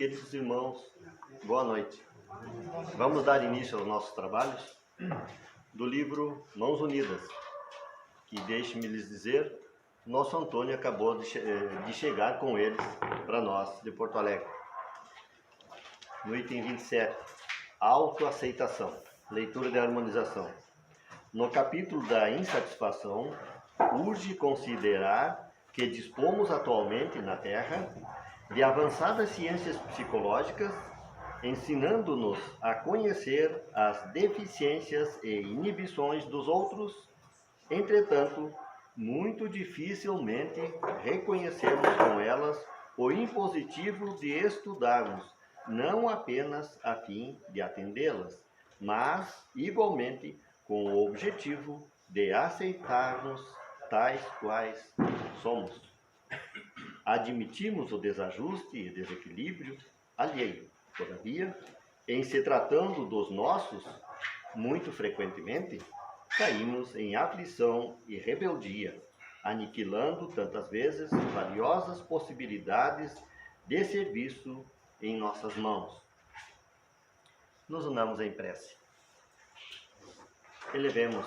Queridos irmãos, boa noite. Vamos dar início aos nossos trabalhos do livro Mãos Unidas, que, deixe-me lhes dizer, nosso Antônio acabou de chegar com eles para nós de Porto Alegre. No item 27, autoaceitação, leitura de harmonização. No capítulo da insatisfação, urge considerar que dispomos atualmente na Terra de avançadas ciências psicológicas, ensinando-nos a conhecer as deficiências e inibições dos outros. Entretanto, muito dificilmente reconhecemos com elas o impositivo de estudarmos, não apenas a fim de atendê-las, mas, igualmente, com o objetivo de aceitarmos tais quais somos. Admitimos o desajuste e desequilíbrio alheio. Todavia, em se tratando dos nossos, muito frequentemente, caímos em aflição e rebeldia, aniquilando tantas vezes valiosas possibilidades de serviço em nossas mãos. Nos unamos em prece. Elevemos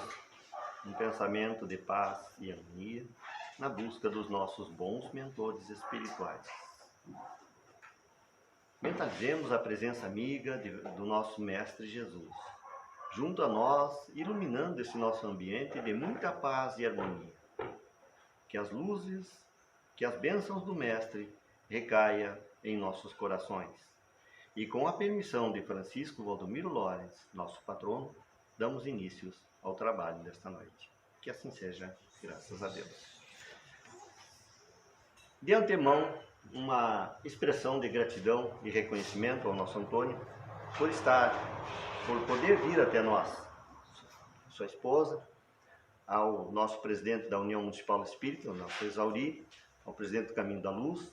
um pensamento de paz e harmonia na busca dos nossos bons mentores espirituais. Mentalizemos a presença amiga do nosso Mestre Jesus, junto a nós, iluminando esse nosso ambiente de muita paz e harmonia. Que as luzes, que as bênçãos do Mestre recaia em nossos corações. E com a permissão de Francisco Valdomiro Lores, nosso patrono, damos início ao trabalho desta noite. Que assim seja, graças a Deus. De antemão, uma expressão de gratidão e reconhecimento ao nosso Antônio por poder vir até nós, sua esposa, ao nosso presidente da União Municipal Espírita, o nosso Exauri, ao presidente do Caminho da Luz,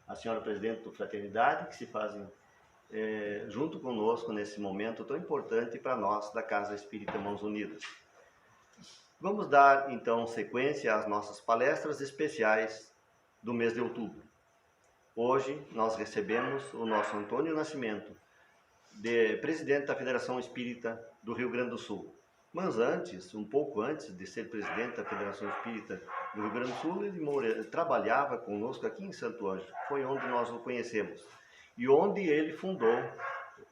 a senhora presidente do Fraternidade, que se fazem junto conosco nesse momento tão importante para nós da Casa Espírita Mãos Unidas. Vamos dar então sequência às nossas palestras especiais do mês de outubro. Hoje nós recebemos o nosso Antônio Nascimento, presidente da Federação Espírita do Rio Grande do Sul. Mas antes, um pouco antes de ser presidente da Federação Espírita do Rio Grande do Sul, ele trabalhava conosco aqui em Santo Ângelo. Foi onde nós o conhecemos. E onde ele fundou,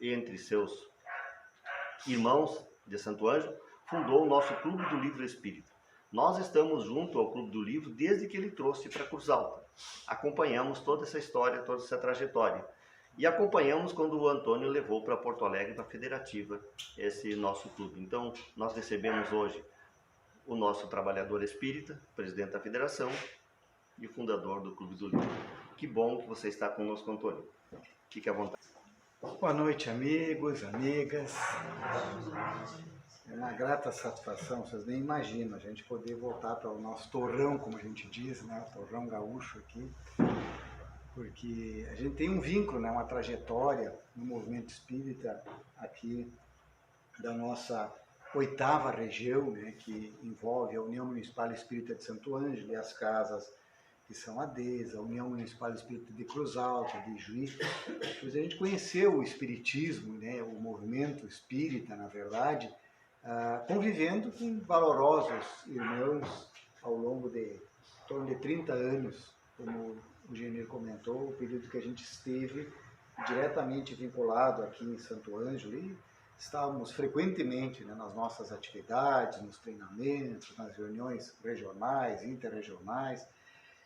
entre seus irmãos de Santo Ângelo, fundou o nosso Clube do Livro Espírita. Nós estamos junto ao Clube do Livro desde que ele trouxe para Cruz Alta. Acompanhamos toda essa história, toda essa trajetória. E acompanhamos quando o Antônio levou para Porto Alegre, para a Federativa, esse nosso clube. Então, nós recebemos hoje o nosso trabalhador espírita, presidente da Federação e fundador do Clube do Livro. Que bom que você está conosco, Antônio. Fique à vontade. Boa noite, amigos, amigas. É uma grata satisfação, vocês nem imaginam, a gente poder voltar para o nosso torrão, como a gente diz, né? O torrão gaúcho aqui, porque a gente tem um vínculo, né? Uma trajetória no movimento espírita aqui da nossa 8ª região, né? Que envolve a União Municipal Espírita de Santo Ângelo e as casas de São Adês, a União Municipal Espírita de Cruz Alta, de Juí. Pois a gente conheceu o espiritismo, né? O movimento espírita, na verdade, convivendo com valorosos irmãos ao longo de em torno de 30 anos, como o Genir comentou, o período que a gente esteve diretamente vinculado aqui em Santo Ângelo e estávamos frequentemente, né, nas nossas atividades, nos treinamentos, nas reuniões regionais, interregionais,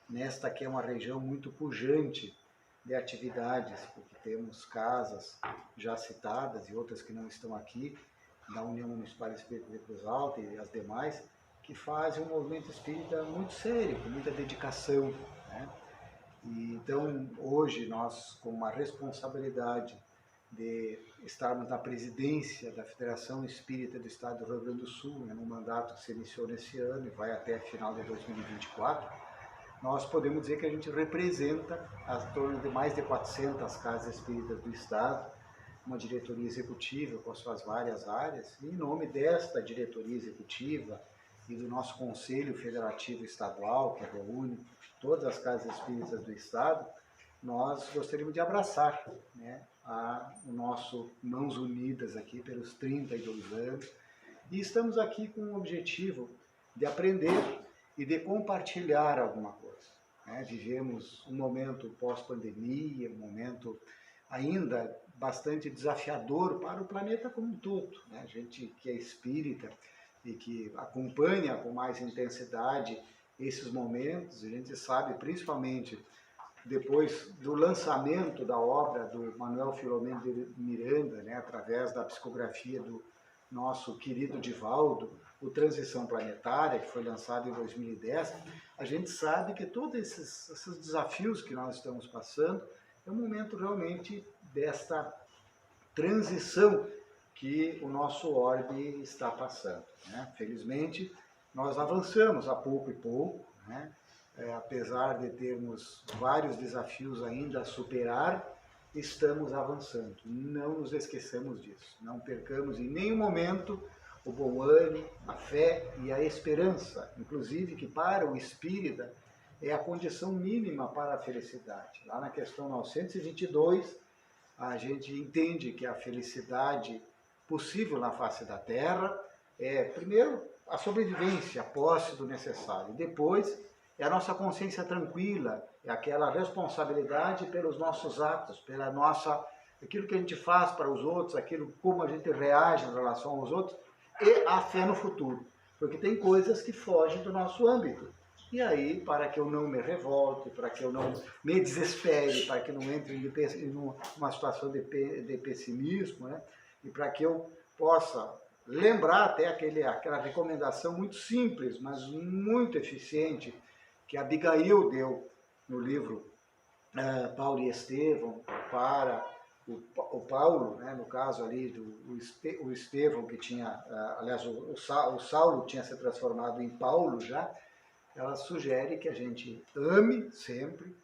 nesta que é uma região muito pujante de atividades, porque temos casas já citadas e outras que não estão aqui, da União Municipal Espírita de Cruz Alta e as demais, que fazem um movimento espírita muito sério, com muita dedicação, né? E, então, hoje, nós, com uma responsabilidade de estarmos na presidência da Federação Espírita do Estado do Rio Grande do Sul, né, no mandato que se iniciou nesse ano e vai até final de 2024, nós podemos dizer que a gente representa a torno de mais de 400 casas espíritas do Estado, uma diretoria executiva com as suas várias áreas, e em nome desta diretoria executiva e do nosso Conselho Federativo Estadual, que reúne todas as casas espíritas do Estado, nós gostaríamos de abraçar, né, o nosso Mãos Unidas aqui pelos 32 anos. E estamos aqui com o objetivo de aprender e de compartilhar alguma coisa, né? Vivemos um momento pós-pandemia, um momento ainda bastante desafiador para o planeta como um todo, né? A gente que é espírita e que acompanha com mais intensidade esses momentos, a gente sabe, principalmente depois do lançamento da obra do Manuel Filomeno de Miranda, né, através da psicografia do nosso querido Divaldo, o Transição Planetária, que foi lançado em 2010, a gente sabe que todos esses desafios que nós estamos passando é um momento realmente desta transição que o nosso orbe está passando, né? Felizmente, nós avançamos a pouco e pouco, né? Apesar de termos vários desafios ainda a superar, estamos avançando. Não nos esqueçamos disso. Não percamos em nenhum momento o bom ânimo, a fé e a esperança, inclusive que para o espírita é a condição mínima para a felicidade. Lá na questão 922, a gente entende que a felicidade possível na face da Terra é, primeiro, a sobrevivência, a posse do necessário. Depois, é a nossa consciência tranquila, é aquela responsabilidade pelos nossos atos, pela nossa, aquilo que a gente faz para os outros, aquilo como a gente reage em relação aos outros, e a fé no futuro. Porque tem coisas que fogem do nosso âmbito. E aí, para que eu não me revolte, para que eu não me desespere, para que eu não entre em uma situação de pessimismo, né? E para que eu possa lembrar até aquela recomendação muito simples, mas muito eficiente, que Abigail deu no livro Paulo e Estevão para o Paulo, né, no caso ali o Estevão, que tinha, aliás, o Saulo tinha se transformado em Paulo já. Ela sugere que a gente ame sempre,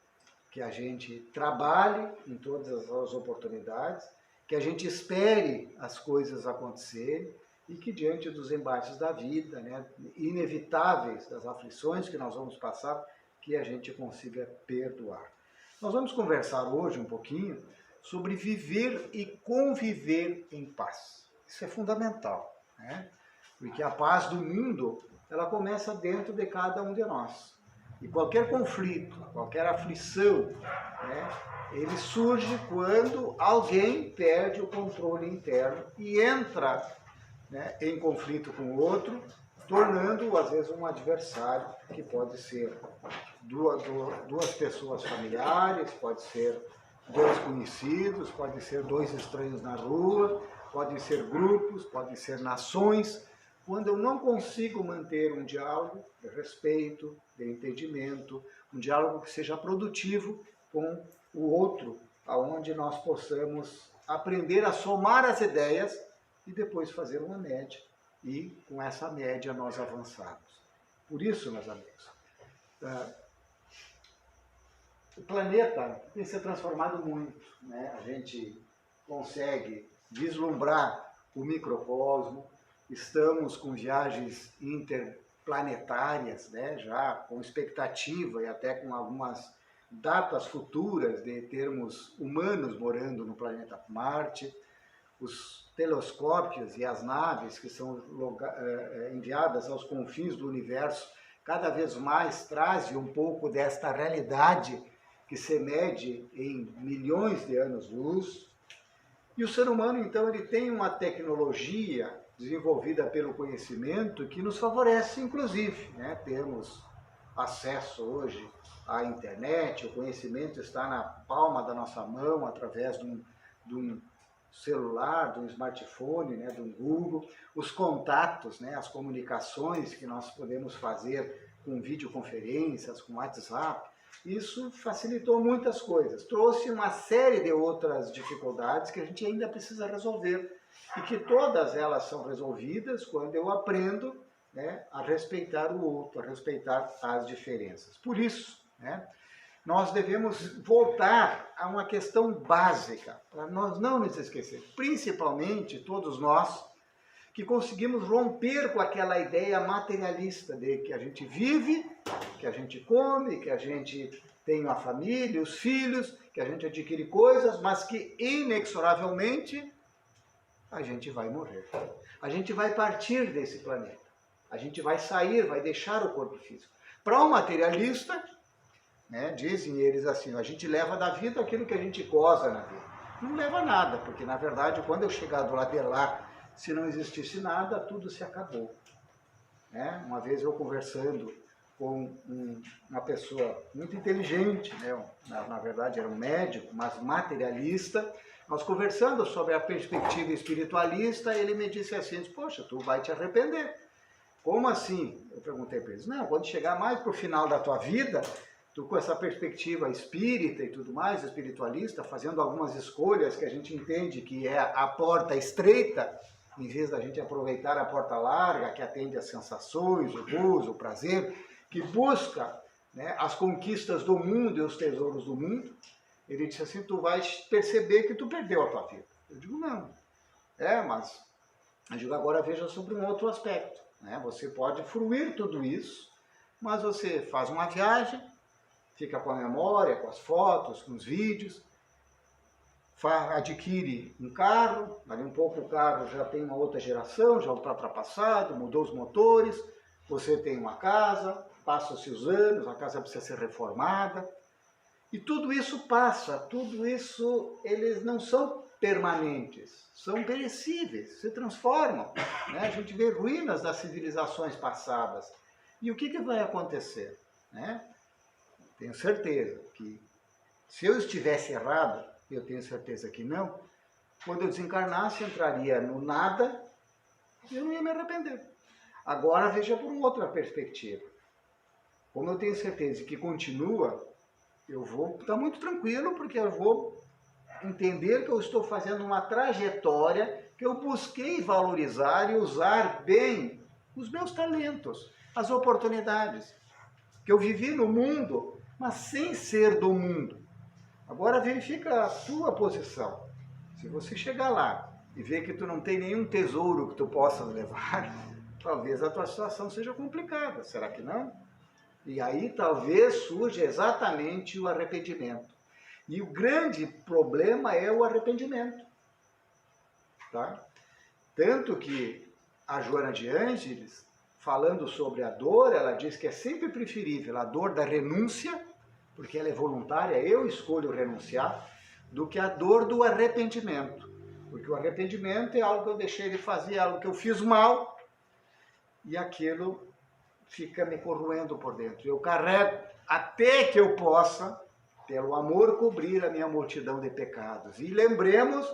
que a gente trabalhe em todas as oportunidades, que a gente espere as coisas acontecerem e que diante dos embates da vida, né, inevitáveis, das aflições que nós vamos passar, que a gente consiga perdoar. Nós vamos conversar hoje um pouquinho sobre viver e conviver em paz. Isso é fundamental, né? Porque a paz do mundo, ela começa dentro de cada um de nós. E qualquer conflito, qualquer aflição, né, ele surge quando alguém perde o controle interno e entra, né, em conflito com o outro, tornando-o, às vezes, um adversário, que pode ser duas pessoas familiares, pode ser dois conhecidos, pode ser dois estranhos na rua, pode ser grupos, pode ser nações. Quando eu não consigo manter um diálogo de respeito, de entendimento, um diálogo que seja produtivo com o outro, aonde nós possamos aprender a somar as ideias e depois fazer uma média, e com essa média nós avançarmos. Por isso, meus amigos, o planeta tem se transformado muito, né? A gente consegue vislumbrar o microcosmo, estamos com viagens interplanetárias, né? Já com expectativa e até com algumas datas futuras de termos humanos morando no planeta Marte. Os telescópios e as naves que são enviadas aos confins do universo cada vez mais trazem um pouco desta realidade que se mede em milhões de anos-luz. E o ser humano, então, ele tem uma tecnologia desenvolvida pelo conhecimento que nos favorece, inclusive, né? Temos acesso hoje à internet, o conhecimento está na palma da nossa mão, através de um celular, de um smartphone, né? De um Google, os contatos, né? As comunicações que nós podemos fazer com videoconferências, com WhatsApp. Isso facilitou muitas coisas, trouxe uma série de outras dificuldades que a gente ainda precisa resolver e que todas elas são resolvidas quando eu aprendo, né, a respeitar o outro, a respeitar as diferenças. Por isso, né, nós devemos voltar a uma questão básica, para nós não nos esquecer, principalmente todos nós que conseguimos romper com aquela ideia materialista de que a gente vive, que a gente come, que a gente tenho a família, os filhos, que a gente adquire coisas, mas que inexoravelmente a gente vai morrer. A gente vai partir desse planeta. A gente vai sair, vai deixar o corpo físico. Para um materialista, né, dizem eles assim, a gente leva da vida aquilo que a gente goza na vida. Não leva nada, porque na verdade, quando eu chegar do lado de lá, se não existisse nada, tudo se acabou. Né? Uma vez eu conversando com uma pessoa muito inteligente, né? Na verdade era um médico, mas materialista, nós conversando sobre a perspectiva espiritualista, ele me disse assim, poxa, tu vai te arrepender. Como assim? Eu perguntei para eles, não, quando chegar mais para o final da tua vida, tu com essa perspectiva espírita e tudo mais, espiritualista, fazendo algumas escolhas que a gente entende que é a porta estreita, em vez da gente aproveitar a porta larga, que atende às sensações, o gozo, o prazer, que busca, né, as conquistas do mundo e os tesouros do mundo, ele disse assim, tu vais perceber que tu perdeu a tua vida. Eu digo, não. Mas eu digo, agora veja sobre um outro aspecto. Né? Você pode fruir tudo isso, mas você faz uma viagem, fica com a memória, com as fotos, com os vídeos, adquire um carro, dali um pouco o carro já tem uma outra geração, já está ultrapassado, mudou os motores, você tem uma casa, passam-se os anos, a casa precisa ser reformada, e tudo isso passa, tudo isso, eles não são permanentes, são perecíveis, se transformam. Né? A gente vê ruínas das civilizações passadas. E o que vai acontecer? Né? Tenho certeza que, se eu estivesse errado, eu tenho certeza que não, quando eu desencarnasse, entraria no nada e eu não ia me arrepender. Agora veja por uma outra perspectiva. Como eu tenho certeza que continua, eu vou estar muito tranquilo, porque eu vou entender que eu estou fazendo uma trajetória que eu busquei valorizar e usar bem os meus talentos, as oportunidades, que eu vivi no mundo, mas sem ser do mundo. Agora verifica a tua posição. Se você chegar lá e ver que tu não tem nenhum tesouro que tu possa levar, talvez a tua situação seja complicada, será que não? E aí talvez surja exatamente o arrependimento. E o grande problema é o arrependimento. Tá? Tanto que a Joana de Ângeles, falando sobre a dor, ela diz que é sempre preferível a dor da renúncia, porque ela é voluntária, eu escolho renunciar, do que a dor do arrependimento. Porque o arrependimento é algo que eu deixei de fazer, algo que eu fiz mal, e aquilo fica me corroendo por dentro. Eu carrego até que eu possa, pelo amor, cobrir a minha multidão de pecados. E lembremos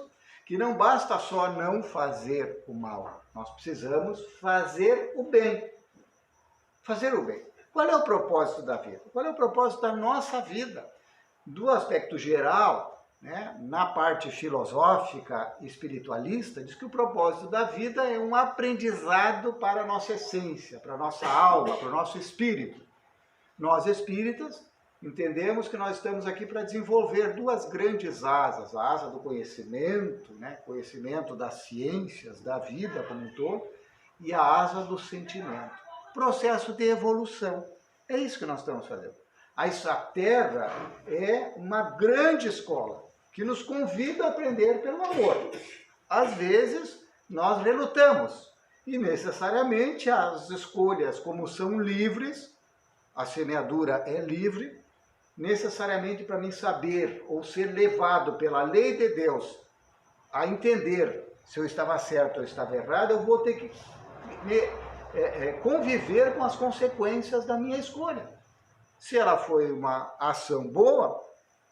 que não basta só não fazer o mal, nós precisamos fazer o bem. Fazer o bem. Qual é o propósito da vida? Qual é o propósito da nossa vida? Do aspecto geral, né, na parte filosófica e espiritualista, diz que o propósito da vida é um aprendizado para a nossa essência, para a nossa alma, para o nosso espírito. Nós espíritas entendemos que nós estamos aqui para desenvolver duas grandes asas, a asa do conhecimento, né, conhecimento das ciências, da vida como um todo, e a asa do sentimento. Processo de evolução. É isso que nós estamos fazendo. A Terra é uma grande escola que nos convida a aprender pelo amor. Às vezes, nós relutamos e necessariamente as escolhas, como são livres, a semeadura é livre, necessariamente para mim saber ou ser levado pela lei de Deus a entender se eu estava certo ou estava errado, eu vou ter que conviver com as consequências da minha escolha. Se ela foi uma ação boa,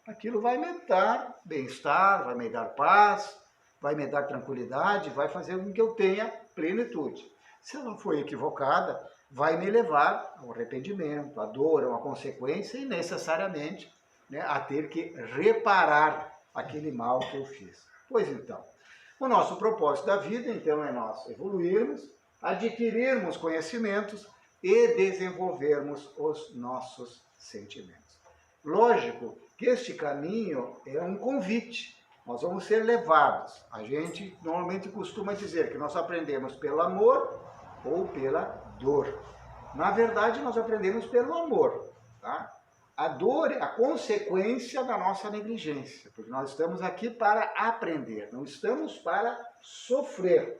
aquilo vai me dar bem-estar, vai me dar paz, vai me dar tranquilidade, vai fazer com que eu tenha plenitude. Se ela foi equivocada, vai me levar ao arrependimento, à dor, a uma consequência e necessariamente, né, a ter que reparar aquele mal que eu fiz. Pois então, o nosso propósito da vida, então, é nós evoluirmos, adquirirmos conhecimentos e desenvolvermos os nossos sentimentos. Lógico que este caminho é um convite. Nós vamos ser levados. A gente normalmente costuma dizer que nós aprendemos pelo amor ou pela dor. Na verdade, nós aprendemos pelo amor. Tá? a dor é a consequência da nossa negligência, porque nós estamos aqui para aprender, não estamos para sofrer.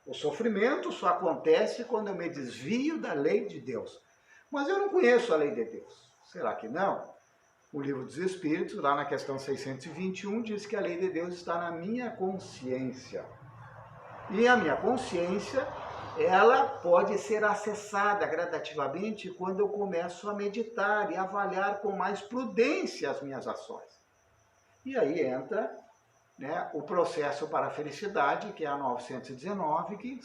O sofrimento só acontece quando eu me desvio da lei de Deus. Mas eu não conheço a lei de Deus. Será que não? O Livro dos Espíritos, lá na questão 621, diz que a lei de Deus está na minha consciência. E a minha consciência, ela pode ser acessada gradativamente quando eu começo a meditar e avaliar com mais prudência as minhas ações. E aí entra, né, o processo para a felicidade, que é a 919, que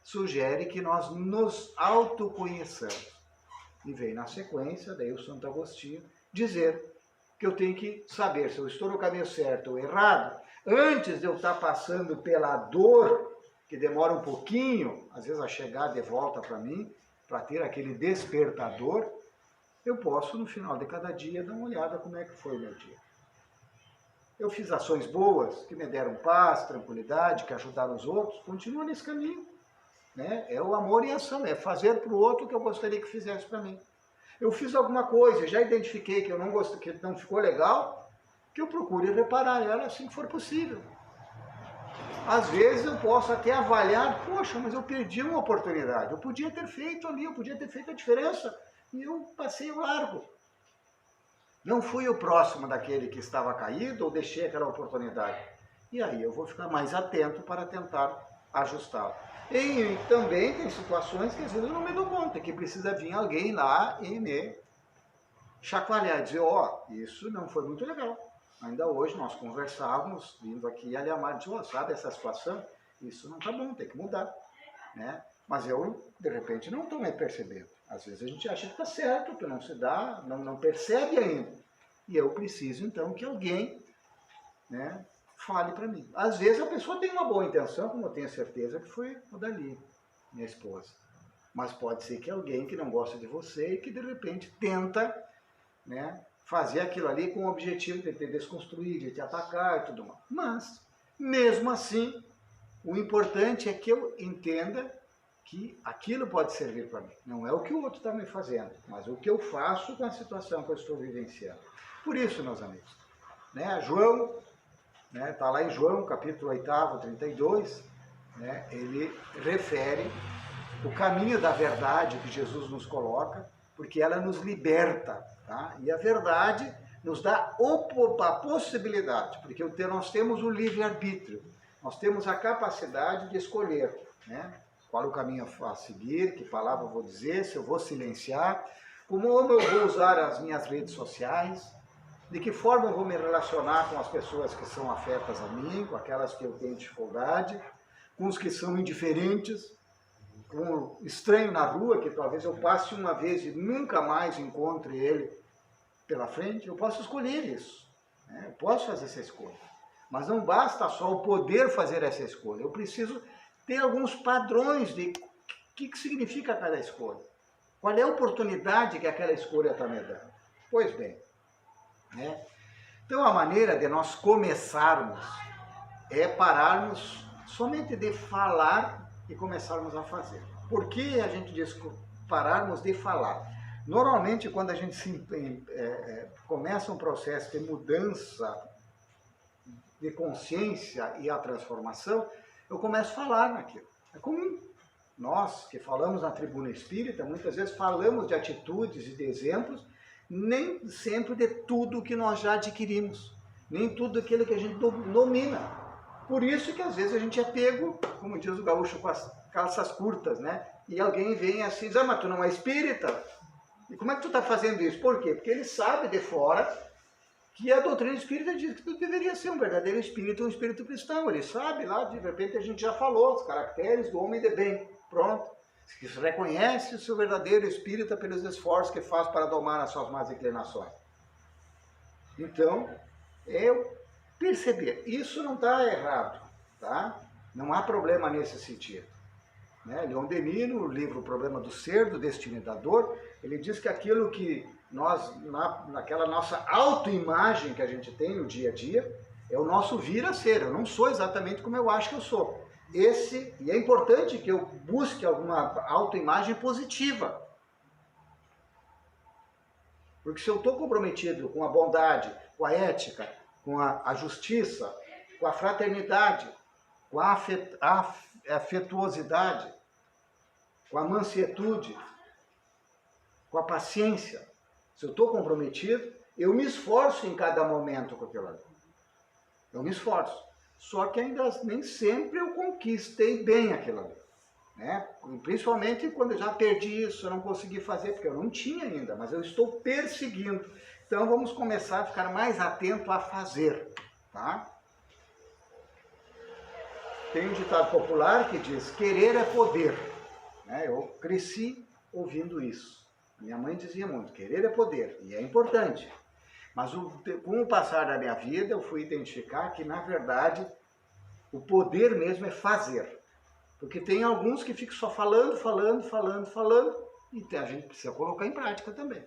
sugere que nós nos autoconheçamos. E vem na sequência, daí o Santo Agostinho, dizer que eu tenho que saber se eu estou no caminho certo ou errado, antes de eu estar passando pela dor, que demora um pouquinho, às vezes a chegar de volta para mim, para ter aquele despertador, eu posso, no final de cada dia, dar uma olhada como é que foi o meu dia. Eu fiz ações boas, que me deram paz, tranquilidade, que ajudaram os outros, continuo nesse caminho. Né? É o amor em ação, é fazer para o outro o que eu gostaria que fizesse para mim. Eu fiz alguma coisa, já identifiquei que eu não gostei, que não ficou legal, que eu procure reparar ela assim que for possível. Às vezes eu posso até avaliar, poxa, mas eu perdi uma oportunidade, eu podia ter feito ali, eu podia ter feito a diferença, e eu passei o largo. Não fui o próximo daquele que estava caído ou deixei aquela oportunidade. E aí eu vou ficar mais atento para tentar ajustá-lo. E também tem situações que às vezes eu não me dou conta, que precisa vir alguém lá e me chacoalhar, dizer, ó, isso não foi muito legal. Ainda hoje nós conversávamos, vindo aqui a Aliamar, disse, ó, sabe essa situação? Isso não está bom, tem que mudar. Né? Mas eu, de repente, não estou me percebendo. Às vezes a gente acha que está certo, que não se dá, não percebe ainda. E eu preciso, então, que alguém, né, fale para mim. Às vezes a pessoa tem uma boa intenção, como eu tenho certeza que foi o Dali, minha esposa. Mas pode ser que alguém que não gosta de você e que, de repente, tenta, né, fazer aquilo ali com o objetivo de te desconstruir, de te atacar e tudo mais. Mas, mesmo assim, o importante é que eu entenda que aquilo pode servir para mim. Não é o que o outro está me fazendo, mas o que eu faço com a situação que eu estou vivenciando. Por isso, meus amigos, né, João, está lá em João, capítulo 8, 32, né, ele refere o caminho da verdade que Jesus nos coloca, porque ela nos liberta, tá? E a verdade nos dá a possibilidade, porque nós temos o livre-arbítrio, nós temos a capacidade de escolher, né? Qual o caminho a seguir, que palavra eu vou dizer, se eu vou silenciar, como eu vou usar as minhas redes sociais, de que forma eu vou me relacionar com as pessoas que são afetas a mim, com aquelas que eu tenho dificuldade, com os que são indiferentes, com o estranho na rua, que talvez eu passe uma vez e nunca mais encontre ele pela frente. Eu posso escolher isso, né? Eu posso fazer essa escolha. Mas não basta só o poder fazer essa escolha, eu preciso ter alguns padrões de o que significa cada escolha. Qual é a oportunidade que aquela escolha está me dando? Pois bem, né? Então a maneira de nós começarmos é pararmos somente de falar e começarmos a fazer. Por que a gente diz pararmos de falar? Normalmente quando a gente começa um processo de mudança de consciência e a transformação, eu começo a falar naquilo. É comum. Nós que falamos na tribuna espírita, muitas vezes falamos de atitudes e de exemplos, nem sempre de tudo que nós já adquirimos, nem tudo aquilo que a gente domina. Por isso que às vezes a gente é pego, como diz o gaúcho, com as calças curtas, né? E alguém vem assim, diz, mas tu não é espírita? E como é que tu está fazendo isso? Por quê? Porque ele sabe de fora que a doutrina espírita diz que tu deveria ser um verdadeiro espírito, um espírito cristão. Ele sabe lá, de repente a gente já falou, os caracteres do homem de bem. Pronto. Isso reconhece o seu verdadeiro espírita pelos esforços que faz para domar as suas más inclinações. Então, eu perceber, isso não está errado, tá? Não há problema nesse sentido. Né? Leon Denis, no livro O Problema do Ser, do Destino e da Dor, ele diz que aquilo que nós, naquela nossa autoimagem que a gente tem no dia a dia, é o nosso vir a ser. Eu não sou exatamente como eu acho que eu sou. E é importante que eu busque alguma autoimagem positiva. Porque se eu estou comprometido com a bondade, com a ética, com a justiça, com a fraternidade, com a afetuosidade, com a mansietude, com a paciência, se eu estou comprometido, eu me esforço em cada momento com aquilo ali. Eu me esforço. Só que ainda nem sempre eu conquistei bem aquilo ali. Né? Principalmente quando eu já perdi isso, eu não consegui fazer, porque eu não tinha ainda, mas eu estou perseguindo. Então vamos começar a ficar mais atento a fazer. Tá? Tem um ditado popular que diz, querer é poder. Né? Eu cresci ouvindo isso. Minha mãe dizia muito, querer é poder, e é importante. Mas com o passar da minha vida, eu fui identificar que, na verdade, o poder mesmo é fazer. Porque tem alguns que ficam só falando, e a gente precisa colocar em prática também.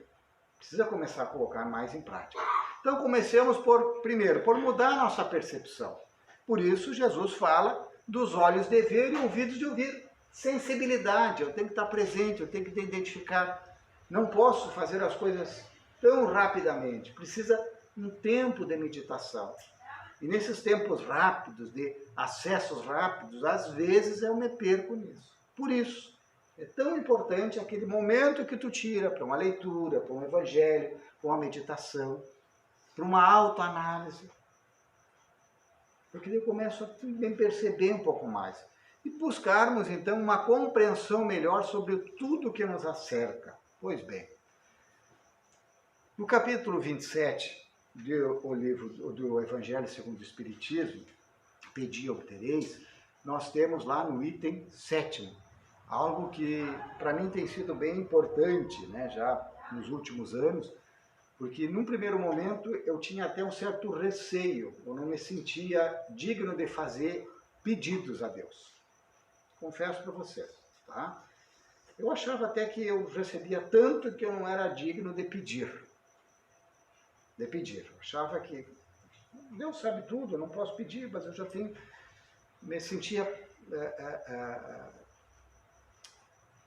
Precisa começar a colocar mais em prática. Então comecemos primeiro, por mudar a nossa percepção. Por isso Jesus fala dos olhos de ver e ouvidos de ouvir. Sensibilidade, eu tenho que estar presente, eu tenho que identificar. Não posso fazer as coisas tão rapidamente. Precisa um tempo de meditação. E nesses tempos rápidos, de acessos rápidos, às vezes eu me perco nisso. Por isso, é tão importante aquele momento que tu tira para uma leitura, para um evangelho, para uma meditação, para uma autoanálise. Porque eu começo a me perceber um pouco mais. E buscarmos, então, uma compreensão melhor sobre tudo que nos acerca. Pois bem, no capítulo 27 do livro do Evangelho segundo o Espiritismo, Pedi e obtereis, nós temos lá no item 7º, algo que para mim tem sido bem importante, né, já nos últimos anos, porque num primeiro momento eu tinha até um certo receio, eu não me sentia digno de fazer pedidos a Deus. Confesso para vocês, tá? Eu achava até que eu recebia tanto que eu não era digno de pedir. Eu achava que Deus sabe tudo, eu não posso pedir, mas eu já tenho... Me sentia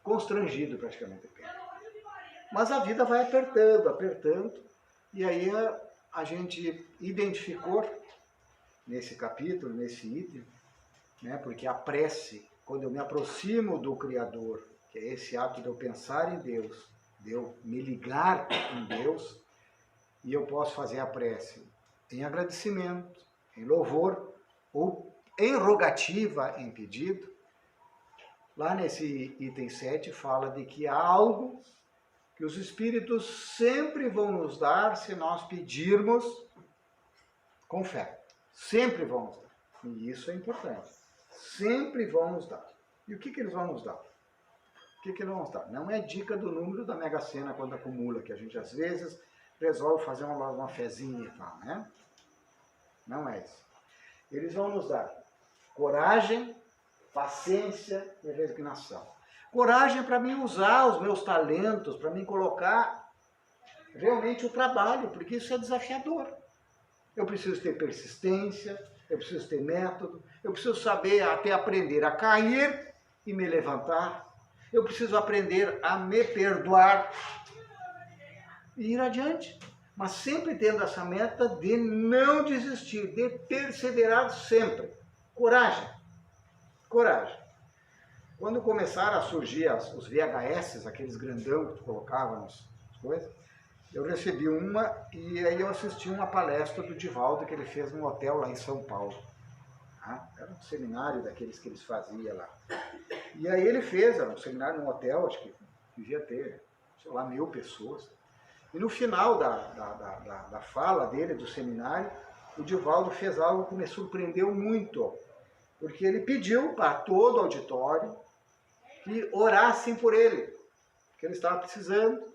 constrangido praticamente. Mas a vida vai apertando, e aí a gente identificou nesse capítulo, nesse item, né, porque a prece, quando eu me aproximo do Criador, que é esse ato de eu pensar em Deus, de eu me ligar em Deus, e eu posso fazer a prece em agradecimento, em louvor, ou em rogativa, em pedido. Lá nesse item 7 fala de que há algo que os Espíritos sempre vão nos dar se nós pedirmos com fé. Sempre vão nos dar. E isso é importante. Sempre vão nos dar. E o que eles vão nos dar? O que eles vão nos dar? Não é dica do número da Mega Sena quando acumula, que a gente às vezes resolve fazer uma fezinha e tal, né? Não é isso. Eles vão nos dar coragem, paciência e resignação. Coragem para mim usar os meus talentos, para mim colocar realmente o trabalho, porque isso é desafiador. Eu preciso ter persistência, eu preciso ter método, eu preciso saber até aprender a cair e me levantar, eu preciso aprender a me perdoar e ir adiante. Mas sempre tendo essa meta de não desistir, de perseverar sempre. Coragem. Coragem. Quando começaram a surgir os VHS, aqueles grandão que tu colocava nas coisas, eu recebi uma e aí eu assisti uma palestra do Divaldo que ele fez num hotel lá em São Paulo. Era um seminário daqueles que eles faziam lá. E aí ele fez, era um seminário num hotel, acho que devia ter, sei lá, 1000 pessoas. E no final da fala dele, do seminário, o Divaldo fez algo que me surpreendeu muito, porque ele pediu para todo o auditório que orassem por ele, que ele estava precisando,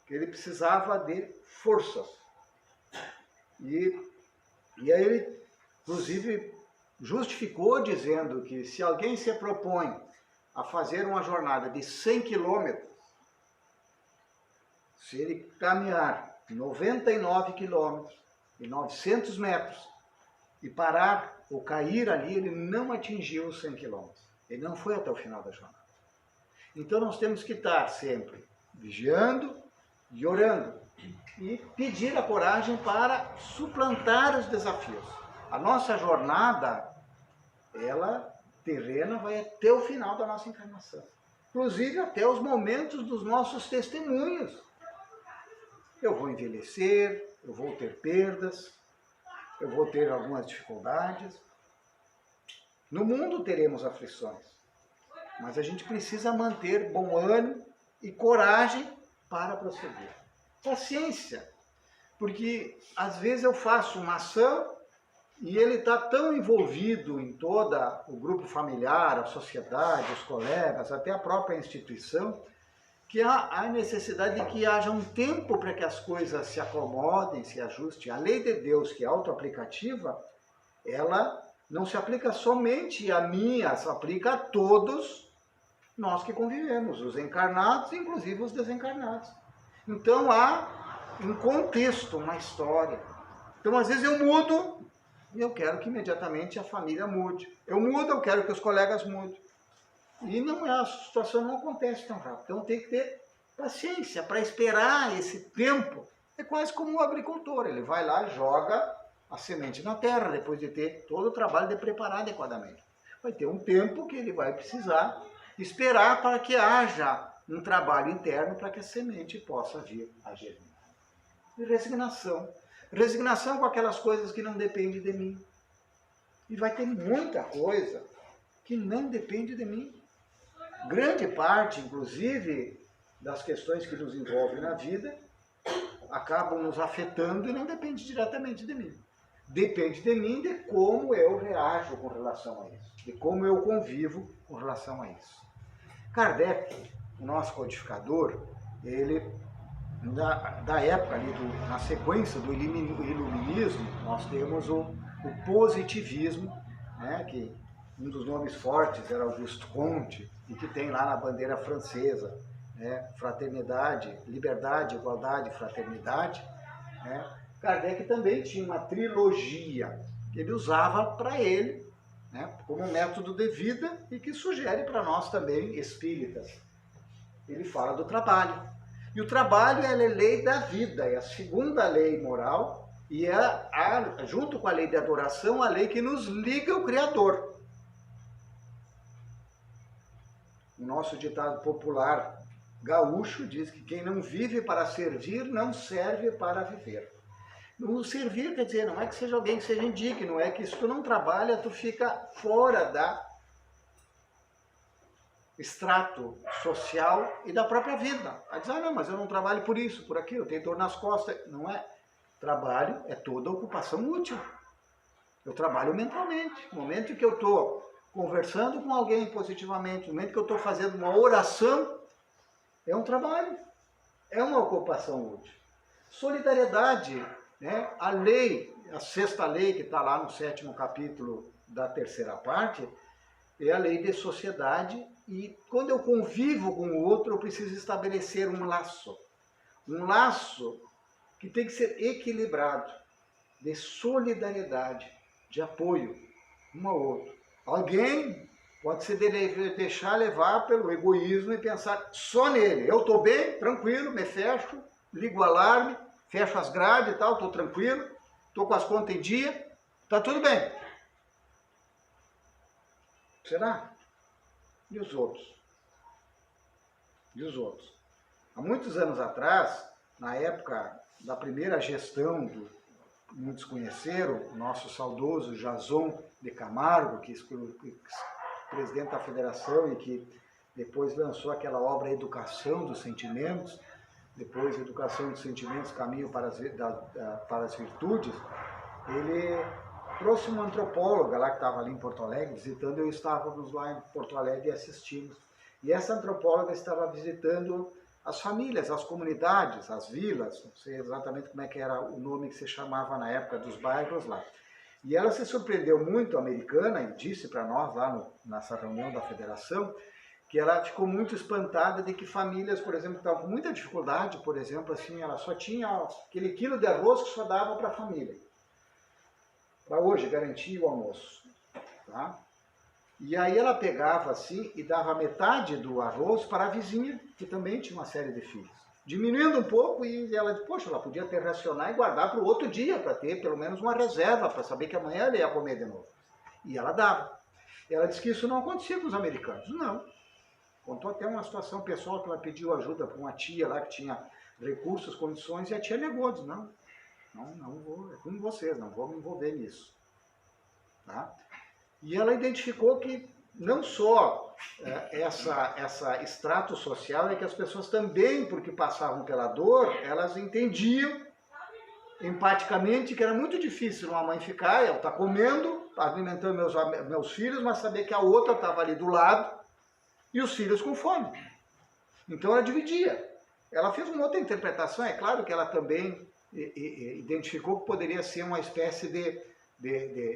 que ele precisava de forças. E aí ele, inclusive, justificou dizendo que se alguém se propõe a fazer uma jornada de 100 quilômetros, se ele caminhar 99 quilômetros e 900 metros e parar ou cair ali, ele não atingiu os 100 quilômetros. Ele não foi até o final da jornada. Então nós temos que estar sempre vigiando e orando. e pedir a coragem para suplantar os desafios. A nossa jornada, ela terrena, vai até o final da nossa encarnação. Inclusive até os momentos dos nossos testemunhos. Eu vou envelhecer, eu vou ter perdas, eu vou ter algumas dificuldades. No mundo teremos aflições, mas a gente precisa manter bom ânimo e coragem para prosseguir. Paciência, porque às vezes eu faço uma ação e ele está tão envolvido em todo o grupo familiar, a sociedade, os colegas, até a própria instituição, que há necessidade de que haja um tempo para que as coisas se acomodem, se ajustem. A lei de Deus, que é autoaplicativa, ela não se aplica somente a mim, ela se aplica a todos nós que convivemos, os encarnados, inclusive os desencarnados. Então há um contexto, uma história. Então às vezes eu mudo e eu quero que imediatamente a família mude. Eu mudo, eu quero que os colegas mudem. E a situação não acontece tão rápido. Então tem que ter paciência para esperar esse tempo. É quase como um agricultor, ele vai lá, joga a semente na terra, depois de ter todo o trabalho de preparar adequadamente. Vai ter um tempo que ele vai precisar esperar para que haja um trabalho interno para que a semente possa vir a germinar. E resignação. Resignação com aquelas coisas que não dependem de mim. E vai ter muita coisa que não depende de mim. Grande parte, inclusive, das questões que nos envolvem na vida acabam nos afetando e não depende diretamente de mim. Depende de mim de como eu reajo com relação a isso, de como eu convivo com relação a isso. Kardec, o nosso codificador, ele, da época ali, na sequência do iluminismo, nós temos o positivismo, né, que um dos nomes fortes era Auguste Comte, e que tem lá na bandeira francesa, né, fraternidade, liberdade, igualdade, fraternidade, né. Kardec também tinha uma trilogia que ele usava para ele, né, como método de vida e que sugere para nós também, espíritas. Ele fala do trabalho. E o trabalho é a lei da vida, é a segunda lei moral e é, junto com a lei de adoração, a lei que nos liga ao Criador. O nosso ditado popular gaúcho diz que quem não vive para servir, não serve para viver. O servir quer dizer, não é que seja alguém que seja indigno, é que se tu não trabalha, tu fica fora da extrato social e da própria vida. Aí diz, não, mas eu não trabalho por isso, por aquilo, eu tenho dor nas costas. Não é. Trabalho é toda ocupação útil. Eu trabalho mentalmente. No momento que eu estou conversando com alguém positivamente, no momento que eu estou fazendo uma oração, é um trabalho, é uma ocupação útil. Solidariedade, né? A lei, a sexta lei que está lá no 7º capítulo da 3ª parte, é a lei de sociedade e quando eu convivo com o outro, eu preciso estabelecer um laço que tem que ser equilibrado, de solidariedade, de apoio um ao outro. Alguém pode se deixar levar pelo egoísmo e pensar só nele. Eu estou bem, tranquilo, me fecho, ligo o alarme, fecho as grades e tal, estou tranquilo, estou com as contas em dia, está tudo bem. Será? E os outros? E os outros? Há muitos anos atrás, na época da primeira gestão muitos conheceram, o nosso saudoso Jason de Camargo, que presidente da federação e que depois lançou aquela obra Educação dos Sentimentos, depois Educação dos Sentimentos, Caminho para as Virtudes, ele trouxe uma antropóloga lá que estava ali em Porto Alegre visitando, eu estávamos lá em Porto Alegre assistindo. E essa antropóloga estava visitando as famílias, as comunidades, as vilas, não sei exatamente como é que era o nome que se chamava na época dos bairros lá. E ela se surpreendeu muito, americana, e disse para nós lá nessa reunião da federação, que ela ficou muito espantada de que famílias, por exemplo, que estavam com muita dificuldade, por exemplo, assim, ela só tinha aquele quilo de arroz que só dava para a família. Para hoje, garantir o almoço. Tá? E aí ela pegava assim e dava metade do arroz para a vizinha, que também tinha uma série de filhos. diminuindo um pouco, e ela disse, poxa, ela podia ter racionar e guardar para o outro dia, para ter pelo menos uma reserva, para saber que amanhã ela ia comer de novo. E ela dava. Ela disse que isso não acontecia com os americanos. Não. Contou até uma situação pessoal que ela pediu ajuda para uma tia lá que tinha recursos, condições, e a tia negou, disse, não vou, é com vocês, não vou me envolver nisso. Tá? E ela identificou que não só essa extrato social, é que as pessoas também, porque passavam pela dor, elas entendiam empaticamente que era muito difícil uma mãe ficar, ela está comendo, alimentando meus filhos, mas saber que a outra estava ali do lado e os filhos com fome. Então ela dividia. Ela fez uma outra interpretação, é claro que ela também identificou que poderia ser uma espécie de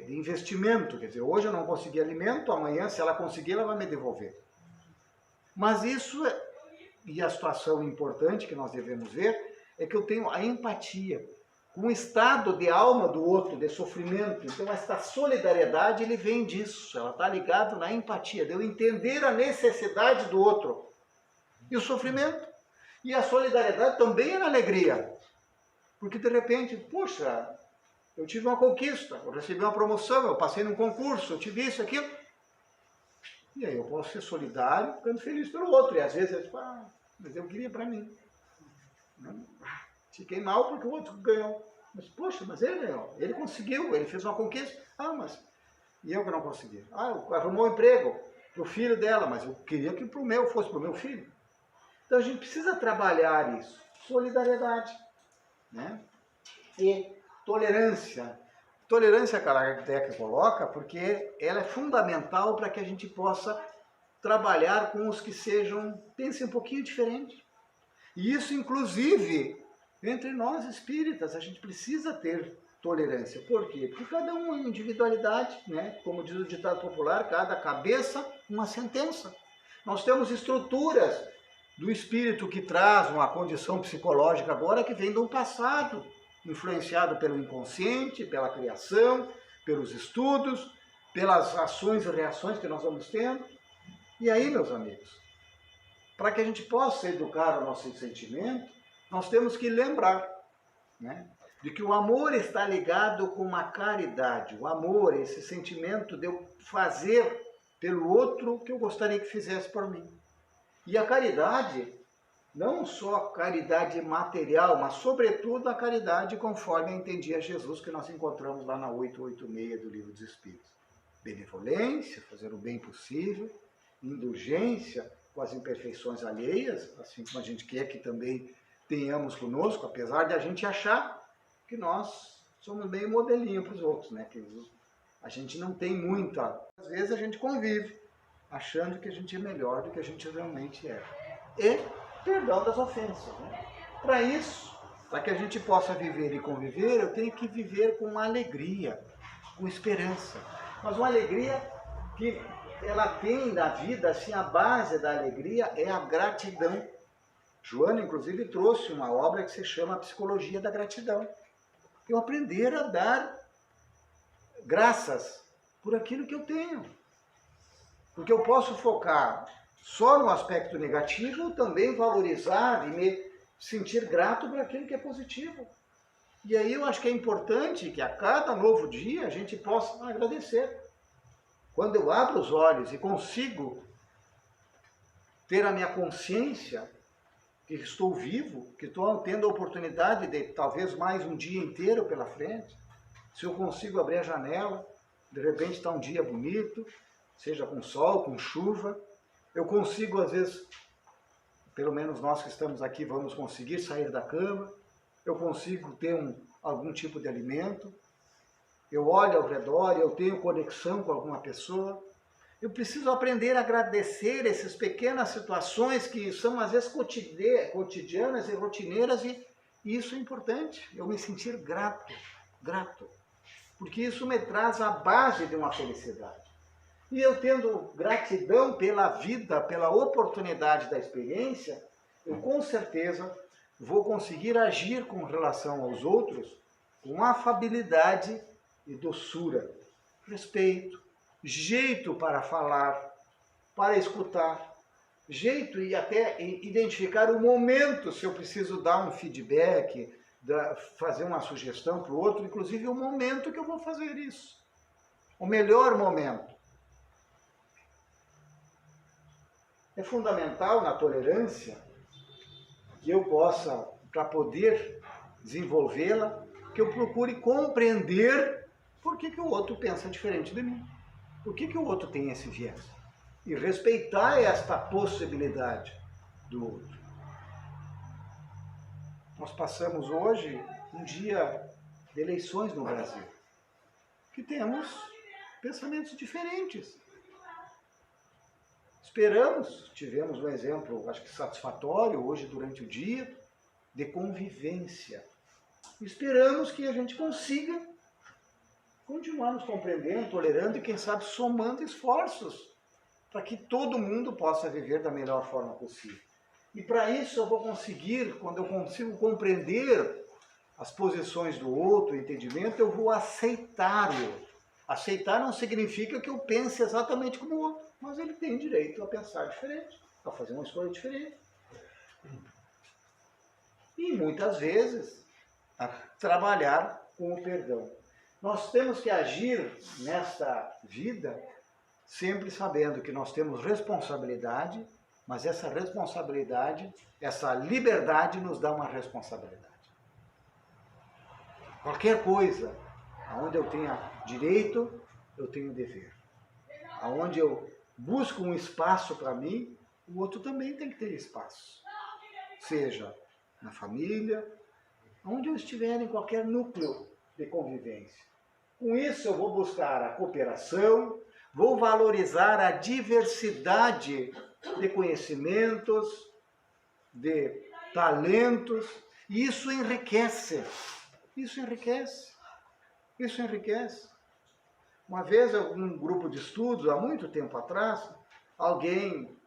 investimento, quer dizer, hoje eu não consegui alimento, amanhã se ela conseguir ela vai me devolver. Mas isso, e a situação importante que nós devemos ver, é que eu tenho a empatia com o estado de alma do outro, de sofrimento. Então essa solidariedade, ele vem disso, ela está ligada na empatia, de eu entender a necessidade do outro. E o sofrimento, e a solidariedade também é na alegria. Porque de repente, puxa, eu tive uma conquista, eu recebi uma promoção, eu passei num concurso, eu tive isso, aquilo. E aí eu posso ser solidário, ficando feliz pelo outro. E às vezes eu digo, mas eu queria para mim. Fiquei mal porque o outro ganhou. Mas, poxa, mas ele ganhou, ele conseguiu, ele fez uma conquista. Mas e eu que não consegui? Arrumou um emprego para o filho dela, mas eu queria que fosse para o meu filho. Então a gente precisa trabalhar isso. Solidariedade, né? E tolerância. Tolerância que a Kardec coloca, porque ela é fundamental para que a gente possa trabalhar com os que pensem um pouquinho diferente. E isso, inclusive, entre nós espíritas, a gente precisa ter tolerância. Por quê? Porque cada um é uma individualidade, né? Como diz o ditado popular, cada cabeça uma sentença. Nós temos estruturas do espírito que traz uma condição psicológica agora que vem de um passado, influenciado pelo inconsciente, pela criação, pelos estudos, pelas ações e reações que nós vamos tendo. E aí, meus amigos, para que a gente possa educar o nosso sentimento, nós temos que lembrar, né, de que o amor está ligado com uma caridade. O amor, esse sentimento de eu fazer pelo outro o que eu gostaria que fizesse por mim. E a caridade, não só a caridade material, mas sobretudo a caridade conforme entendia Jesus, que nós encontramos lá na 886 do Livro dos Espíritos. Benevolência, fazer o bem possível, indulgência com as imperfeições alheias, assim como a gente quer que também tenhamos conosco, apesar de a gente achar que nós somos meio modelinho para os outros, né? Que a gente não tem muita... Às vezes a gente convive, achando que a gente é melhor do que a gente realmente é. E perdão das ofensas, né? Para isso, para que a gente possa viver e conviver, eu tenho que viver com alegria, com esperança. Mas uma alegria que ela tem na vida, assim, a base da alegria é a gratidão. Joana, inclusive, trouxe uma obra que se chama Psicologia da Gratidão. Eu aprender a dar graças por aquilo que eu tenho. Porque eu posso focar só no aspecto negativo, ou também valorizar e me sentir grato por aquilo que é positivo. E aí eu acho que é importante que a cada novo dia a gente possa agradecer. Quando eu abro os olhos e consigo ter a minha consciência que estou vivo, que estou tendo a oportunidade de talvez mais um dia inteiro pela frente, se eu consigo abrir a janela, de repente está um dia bonito, seja com sol, com chuva, eu consigo às vezes, pelo menos nós que estamos aqui vamos conseguir sair da cama, eu consigo ter algum tipo de alimento, eu olho ao redor, eu tenho conexão com alguma pessoa. Eu preciso aprender a agradecer essas pequenas situações que são às vezes cotidianas e rotineiras, e isso é importante, eu me sentir grato, porque isso me traz a base de uma felicidade. E eu tendo gratidão pela vida, pela oportunidade da experiência, eu com certeza vou conseguir agir com relação aos outros com afabilidade e doçura, respeito, jeito para falar, para escutar. jeito e até identificar o momento, se eu preciso dar um feedback, fazer uma sugestão para o outro, inclusive o momento que eu vou fazer isso. O melhor momento. É fundamental na tolerância que eu possa, para poder desenvolvê-la, que eu procure compreender por que o outro pensa diferente de mim. Por que o outro tem esse viés. E respeitar esta possibilidade do outro. Nós passamos hoje um dia de eleições no Brasil, que temos pensamentos diferentes. Tivemos um exemplo, acho que satisfatório, hoje durante o dia, de convivência. Esperamos que a gente consiga continuar nos compreendendo, tolerando e, quem sabe, somando esforços para que todo mundo possa viver da melhor forma possível. E para isso eu vou conseguir, quando eu consigo compreender as posições do outro, o entendimento, eu vou aceitar o outro. Aceitar não significa que eu pense exatamente como o outro, mas ele tem direito a pensar diferente, a fazer uma escolha diferente. E muitas vezes a trabalhar com o perdão. Nós temos que agir nesta vida sempre sabendo que nós temos responsabilidade, mas essa responsabilidade, essa liberdade nos dá uma responsabilidade. Qualquer coisa, aonde eu tenha direito, eu tenho dever. Aonde eu busco um espaço para mim, o outro também tem que ter espaço. Seja na família, onde eu estiver, em qualquer núcleo de convivência. Com isso eu vou buscar a cooperação, vou valorizar a diversidade de conhecimentos, de talentos, e isso enriquece. Isso enriquece. Isso enriquece. Uma vez, em um grupo de estudos, há muito tempo atrás, alguém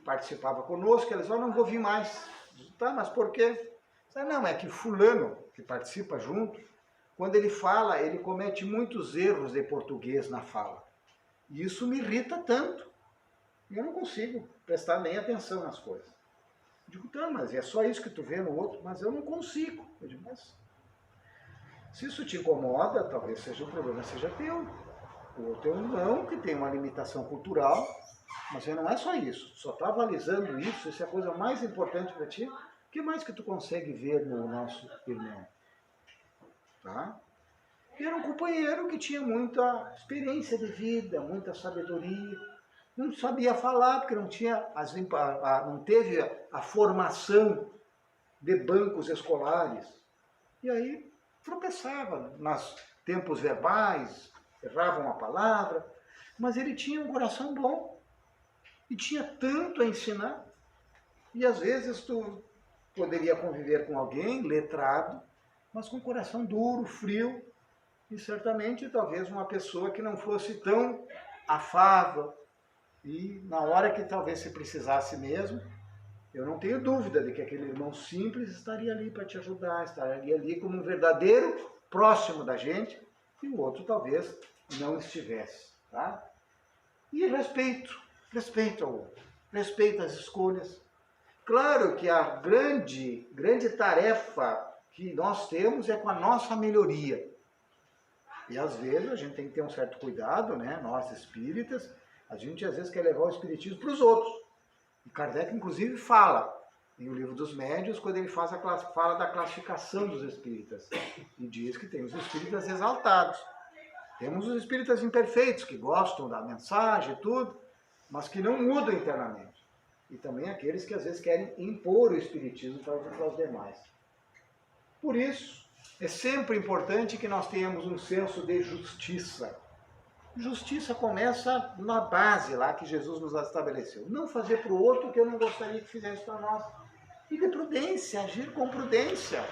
participava conosco, eles falaram, não vou vir mais. Tá, mas por quê? Não, é que fulano, que participa junto, quando ele fala, ele comete muitos erros de português na fala. E isso me irrita tanto. Eu não consigo prestar nem atenção nas coisas. Eu digo, tá, mas é só isso que tu vê no outro? Mas eu não consigo. Eu digo, mas se isso te incomoda, talvez seja o problema, seja teu. O outro é um não, que tem uma limitação cultural, mas não é só isso. Só está avalizando isso, isso é a coisa mais importante para ti. O que mais que tu consegue ver no nosso irmão? Tá? E era um companheiro que tinha muita experiência de vida, muita sabedoria. Não sabia falar, porque não teve a formação de bancos escolares. E aí tropeçava nos tempos verbais, errava uma palavra, mas ele tinha um coração bom e tinha tanto a ensinar. E às vezes tu poderia conviver com alguém letrado, mas com coração duro, frio, e certamente talvez uma pessoa que não fosse tão afável. E na hora que talvez se precisasse mesmo, eu não tenho dúvida de que aquele irmão simples estaria ali para te ajudar, estaria ali como um verdadeiro próximo da gente, e o outro talvez não estivesse. Tá? E respeito ao outro, respeito às escolhas. Claro que a grande tarefa que nós temos é com a nossa melhoria. E às vezes a gente tem que ter um certo cuidado, né? Nós espíritas, a gente às vezes quer levar o espiritismo para os outros. E Kardec inclusive fala, em O Livro dos Médiuns, quando ele fala da classificação dos espíritas. E diz que tem os espíritas exaltados. Temos os espíritas imperfeitos, que gostam da mensagem e tudo, mas que não mudam internamente. E também aqueles que às vezes querem impor o espiritismo para os demais. Por isso, é sempre importante que nós tenhamos um senso de justiça. Justiça começa na base lá que Jesus nos estabeleceu. Não fazer para o outro o que eu não gostaria que fizesse para nós. E de prudência, agir com prudência.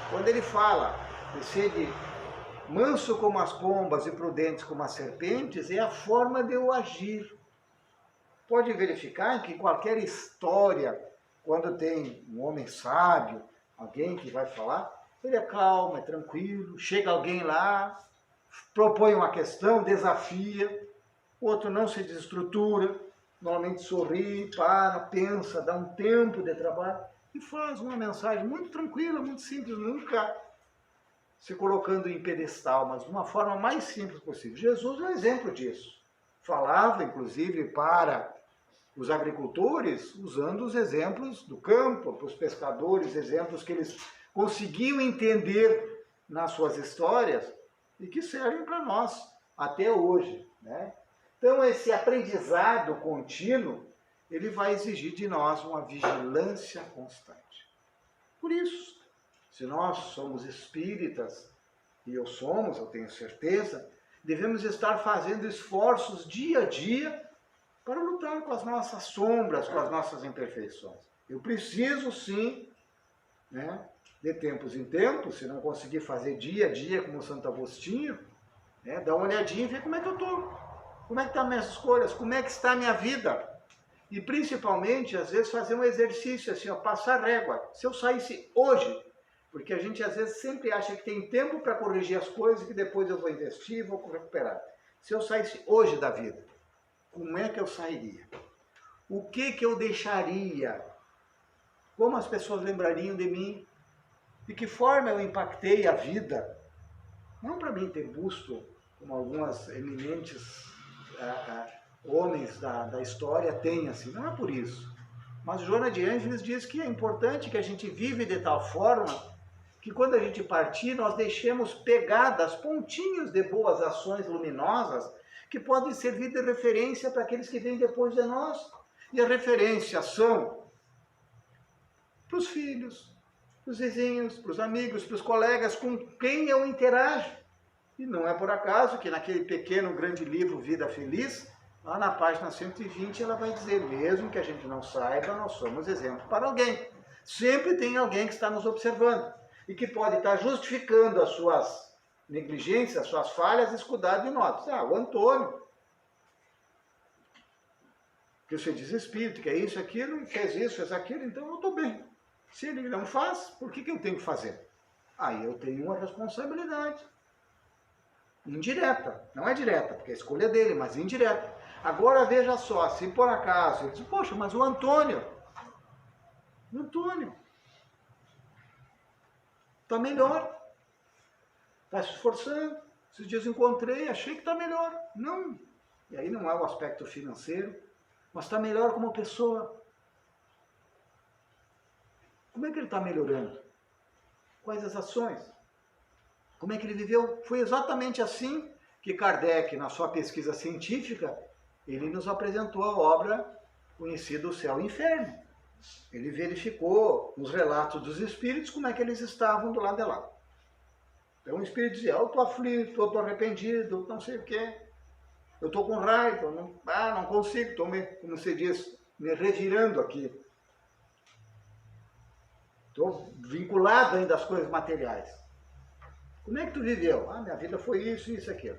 Quando ele fala de ser manso como as pombas e prudentes como as serpentes, é a forma de eu agir. Pode verificar que qualquer história, quando tem um homem sábio, alguém que vai falar, ele é calmo, é tranquilo, chega alguém lá, propõe uma questão, desafia, o outro não se desestrutura, normalmente sorri, para, pensa, dá um tempo de trabalho e faz uma mensagem muito tranquila, muito simples, nunca se colocando em pedestal, mas de uma forma mais simples possível. Jesus é um exemplo disso. Falava, inclusive, para os agricultores, usando os exemplos do campo, para os pescadores, exemplos que eles conseguiam entender nas suas histórias e que servem para nós até hoje, né? Então, esse aprendizado contínuo, ele vai exigir de nós uma vigilância constante. Por isso, se nós somos espíritas, e eu tenho certeza, devemos estar fazendo esforços dia a dia para lutar com as nossas sombras, com as nossas imperfeições. Eu preciso sim, né, de tempos em tempos, se não conseguir fazer dia a dia como Santo Agostinho, né, dar uma olhadinha e ver como é que eu estou, como é que estão as minhas escolhas, como é que está a minha vida. E principalmente, às vezes, fazer um exercício assim, ó, passar régua. Se eu saísse hoje, porque a gente às vezes sempre acha que tem tempo para corrigir as coisas, que depois eu vou investir e vou recuperar. Se eu saísse hoje da vida, como é que eu sairia? O que eu deixaria? Como as pessoas lembrariam de mim? De que forma eu impactei a vida? Não para mim ter busto, como algumas eminentes homens da história têm, assim, não é por isso. Mas Joana de Ângeles diz que é importante que a gente vive de tal forma que quando a gente partir, nós deixemos pegadas, pontinhos de boas ações luminosas que podem servir de referência para aqueles que vêm depois de nós. E a referência são para os filhos, para os vizinhos, para os amigos, para os colegas com quem eu interajo. E não é por acaso que naquele pequeno, grande livro Vida Feliz, lá na página 120, ela vai dizer, mesmo que a gente não saiba, nós somos exemplo para alguém. Sempre tem alguém que está nos observando e que pode estar justificando as suas negligências, as suas falhas, escudado em nós. O Antônio, que você diz espírito, que é isso, aquilo, fez isso, fez aquilo, então eu estou bem. Se ele não faz, por que eu tenho que fazer? Aí eu tenho uma responsabilidade. Indireta, não é direta, porque a escolha é dele, mas indireta. Agora veja só, se por acaso, ele diz, poxa, mas o Antônio está melhor, está se esforçando, esses dias encontrei, achei que está melhor. Não, e aí não é o aspecto financeiro, mas está melhor como pessoa. Como é que ele está melhorando? Quais as ações? Como é que ele viveu? Foi exatamente assim que Kardec, na sua pesquisa científica, ele nos apresentou a obra conhecida O Céu e o Inferno. Ele verificou nos relatos dos espíritos como é que eles estavam do lado de lá. Então o espírito dizia, eu estou aflito, eu estou arrependido, não sei o quê, eu estou com raiva, não consigo, estou, como você diz, me revirando aqui. Estou vinculado ainda às coisas materiais. Como é que tu viveu? Minha vida foi isso, isso, aquilo.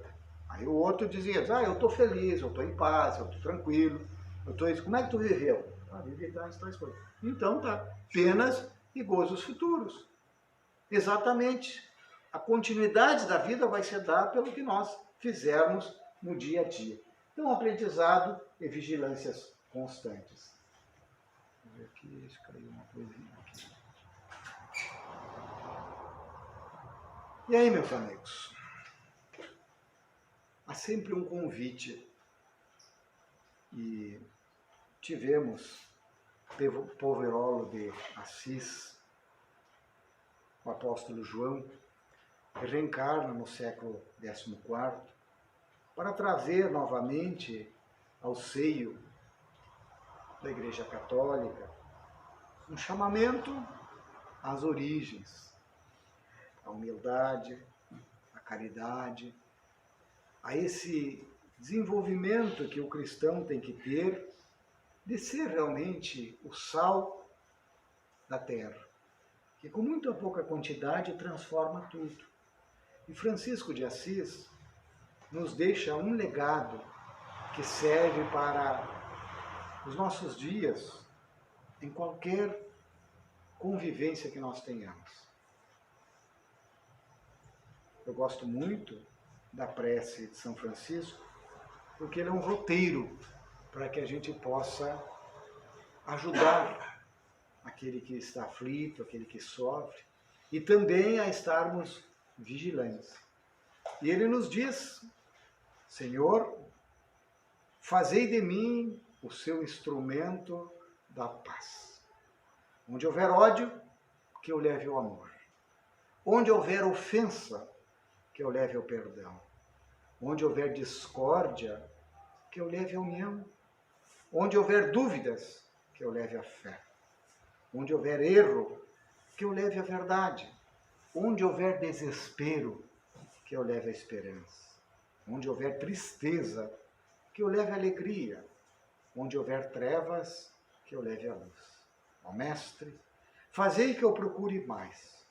Aí o outro dizia, eu estou feliz, eu estou em paz, eu estou tranquilo, eu estou isso. Como é que tu viveu? Vivi tais coisas. Então tá, penas e gozos futuros. Exatamente. A continuidade da vida vai ser dada pelo que nós fizermos no dia a dia. Então, aprendizado e vigilâncias constantes. Vou ver aqui, acho que caiu uma coisinha aqui. E aí, meus amigos? Há sempre um convite. E tivemos Poverolo de Assis, o apóstolo João, que reencarna no século XIV, para trazer novamente ao seio da Igreja Católica um chamamento às origens, à humildade, à caridade, a esse desenvolvimento que o cristão tem que ter de ser realmente o sal da terra, que com muito pouca quantidade transforma tudo. E Francisco de Assis nos deixa um legado que serve para os nossos dias, em qualquer convivência que nós tenhamos. Eu gosto muito da prece de São Francisco, porque ele é um roteiro para que a gente possa ajudar aquele que está aflito, aquele que sofre, e também a estarmos vigilantes. E ele nos diz: Senhor, fazei de mim o seu instrumento da paz. Onde houver ódio, que eu leve o amor. Onde houver ofensa, que eu leve o perdão. Onde houver discórdia, que eu leve a união. Onde houver dúvidas, que eu leve a fé. Onde houver erro, que eu leve a verdade. Onde houver desespero, que eu leve a esperança. Onde houver tristeza, que eu leve a alegria. Onde houver trevas, que eu leve a luz. Ó Mestre, fazei que eu procure mais.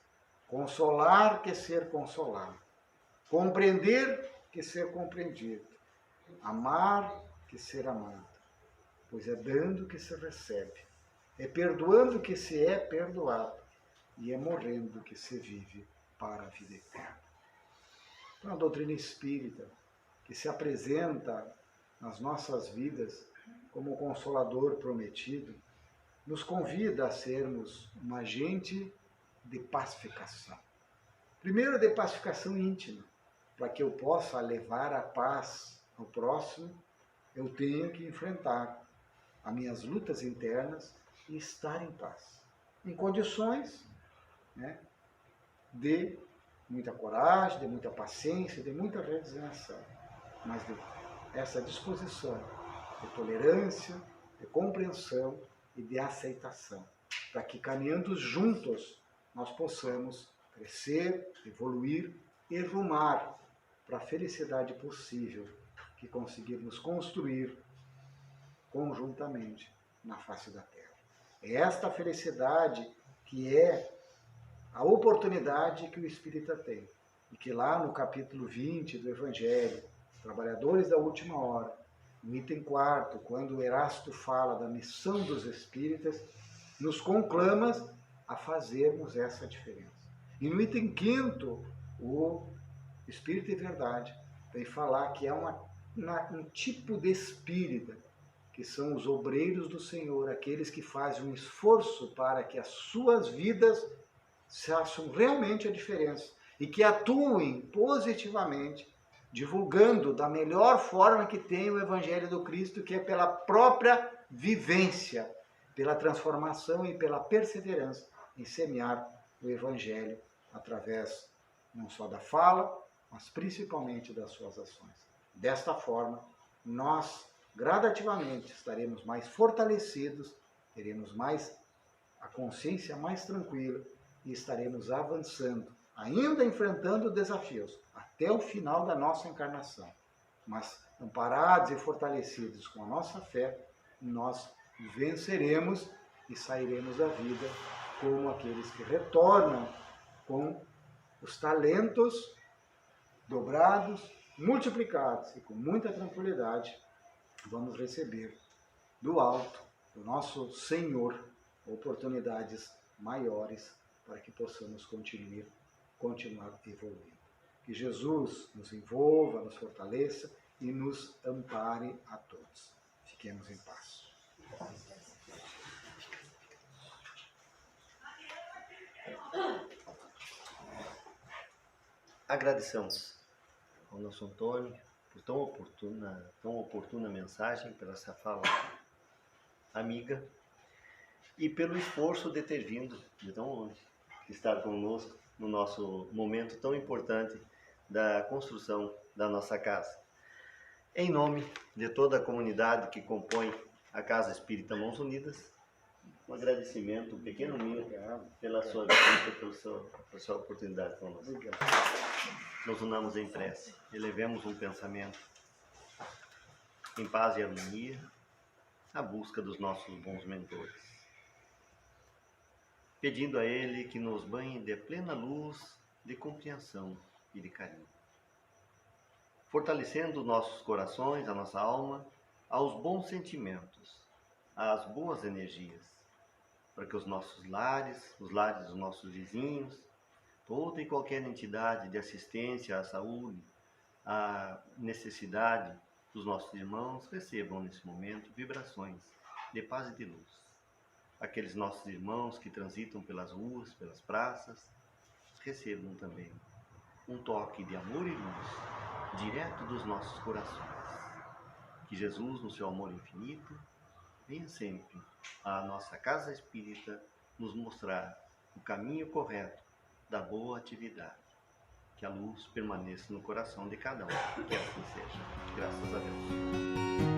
Consolar que ser consolado. Compreender que ser compreendido. Amar que ser amado. Pois é dando que se recebe. É perdoando que se é perdoado. E é morrendo que se vive para a vida eterna. Então, a doutrina espírita, que se apresenta nas nossas vidas como o Consolador prometido, nos convida a sermos um agente de pacificação. Primeiro, de pacificação íntima. Para que eu possa levar a paz ao próximo, eu tenho que enfrentar as minhas lutas internas e estar em paz. Em condições, né, de muita coragem, de muita paciência, de muita resignação, mas de essa disposição de tolerância, de compreensão e de aceitação, para que caminhando juntos nós possamos crescer, evoluir e rumar para a felicidade possível que conseguirmos construir conjuntamente na face da Terra. É esta felicidade que é a oportunidade que o Espírita tem. E que lá no capítulo 20 do Evangelho, Trabalhadores da Última Hora, no item 4, quando o Erasto fala da missão dos Espíritas, nos conclama a fazermos essa diferença. E no item 5º, o Espírito e Verdade vem falar que é um tipo de espírita, que são os obreiros do Senhor, aqueles que fazem um esforço para que as suas vidas façam realmente a diferença e que atuem positivamente, divulgando da melhor forma que tem o Evangelho do Cristo, que é pela própria vivência, pela transformação e pela perseverança em semear o Evangelho através não só da fala, mas principalmente das suas ações. Desta forma, nós gradativamente estaremos mais fortalecidos, teremos mais a consciência mais tranquila e estaremos avançando, ainda enfrentando desafios, até o final da nossa encarnação. Mas amparados e fortalecidos com a nossa fé, nós venceremos e sairemos da vida como aqueles que retornam com os talentos dobrados, multiplicados, e com muita tranquilidade vamos receber do alto, do nosso Senhor, oportunidades maiores para que possamos continuar evoluindo. Que Jesus nos envolva, nos fortaleça e nos ampare a todos. Fiquemos em paz. Agradecemos ao nosso Antônio por tão oportuna mensagem, pela essa fala amiga e pelo esforço de ter vindo de tão longe, estar conosco no nosso momento tão importante da construção da nossa casa. Em nome de toda a comunidade que compõe a Casa Espírita Mãos Unidas, um agradecimento, um pequeno mimo pela sua visita, pela sua oportunidade conosco. Nos unamos em prece, elevemos um pensamento em paz e harmonia, à busca dos nossos bons mentores, pedindo a Ele que nos banhe de plena luz de compreensão e de carinho, fortalecendo nossos corações, a nossa alma, aos bons sentimentos, às boas energias, para que os nossos lares, os lares dos nossos vizinhos, toda e qualquer entidade de assistência à saúde, à necessidade os nossos irmãos recebam nesse momento vibrações de paz e de luz. Aqueles nossos irmãos que transitam pelas ruas, pelas praças, recebam também um toque de amor e luz direto dos nossos corações. Que Jesus, no seu amor infinito, venha sempre à nossa casa espírita nos mostrar o caminho correto da boa atividade. Que a luz permaneça no coração de cada um. Que assim seja. Graças a Deus.